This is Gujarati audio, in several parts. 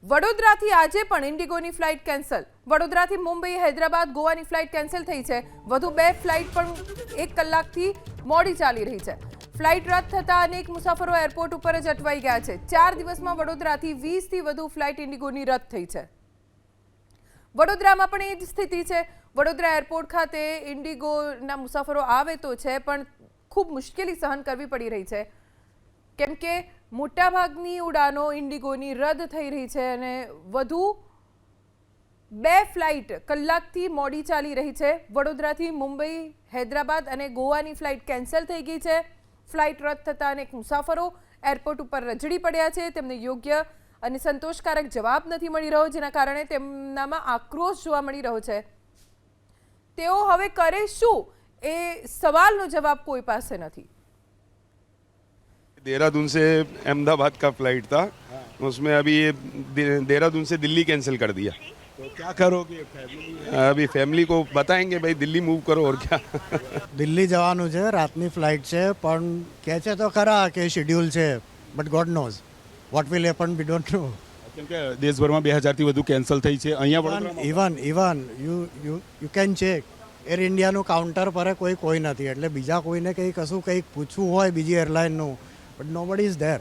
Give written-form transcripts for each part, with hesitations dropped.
વડોદરાથી આજે પણ ઇન્ડિગોની ફ્લાઇટ કેન્સલ. વડોદરાથી મુંબઈ, હૈદરાબાદ, ગોવાની ફ્લાઇટ કેન્સલ થઈ છે. વધુ 2 ફ્લાઇટ પણ 1 કલાકથી મોડી ચાલી રહી છે. ફ્લાઇટ રદ થતાં અનેક મુસાફરો એરપોર્ટ ઉપર જ અટવાઈ ગયા છે. 4 દિવસમાં વડોદરાથી 20થી વધુ ફ્લાઇટ ઇન્ડિગોની રદ થઈ છે. વડોદરામાં પણ એ જ સ્થિતિ છે. વડોદરા એરપોર્ટ ખાતે ઇન્ડિગોના મુસાફરો આવે તો છે, પણ ખૂબ મુશ્કેલી સહન કરવી પડી રહી છે, કેમ કે મોટાભાગની ઉડાનો ઇન્ડિગોની રદ થઈ રહી છે અને વધુ 2 ફ્લાઇટ કલાકથી મોડી ચાલી રહી છે. વડોદરાથી મુંબઈ, હૈદરાબાદ અને ગોવાની ફ્લાઇટ કેન્સલ થઈ ગઈ છે. ફ્લાઇટ રદ થતાં અનેક મુસાફરો એરપોર્ટ ઉપર રજડી પડ્યા છે. તેમને યોગ્ય અને સંતોષકારક જવાબ નથી મળી રહ્યો, જેના કારણે તેમનામાં આક્રોશ જોવા મળી રહ્યો છે. તેઓ હવે કરે શું એ સવાલનો જવાબ કોઈ પાસે નથી. देहरादून से अहमदाबाद का फ्लाइट था, उसमें अभी ये देहरादून से दिल्ली कैंसिल कर दिया. तो क्या करोगे फैमिली? अभी फैमिली को बताएंगे भाई दिल्ली मूव करो और क्या. દિલ્હી જવાનું છે, રાતની ફ્લાઇટ છે, પણ કહે છે તો ખરા કે શેડ્યુલ છે, but God nose what will happen we don't know. કેમ કે દેશભરમાં 2000થી વધુ કેન્સલ થઈ છે. અહીંયા વડોદરામાં even you can check air ઇન્ડિયાનું કાઉન્ટર પર કોઈ નથી, એટલે બીજા કોઈને કંઈક પૂછવું હોય બીજી એરલાઇનનું, but nobody is there.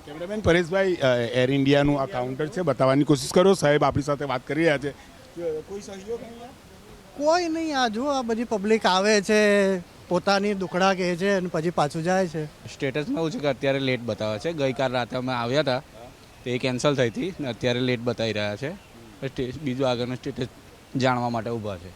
Cameraman Pareshbhai, air ઇન્ડિયાનું આ કાઉન્ટર છે, બતાવવાની કોશિશ કરો. સાહેબ આપણી સાથે વાત કરી રહ્યા છે. કોઈ સહયોગ નહીં? કોઈ નહીં. આ જો આ બધી પબ્લિક આવે છે, પોતાની દુખડા કહે છે અને પછી પાછું જાય છે. સ્ટેટસમાં એવું છે કે અત્યારે લેટ બતાવે છે. ગઈકાલ રાતે અમે આવ્યા હતા તે કેન્સલ થઈ હતી ને અત્યારે લેટ બતાવી રહ્યા છે. બીજું આગળનું સ્ટેટસ જાણવા માટે ઊભા છે.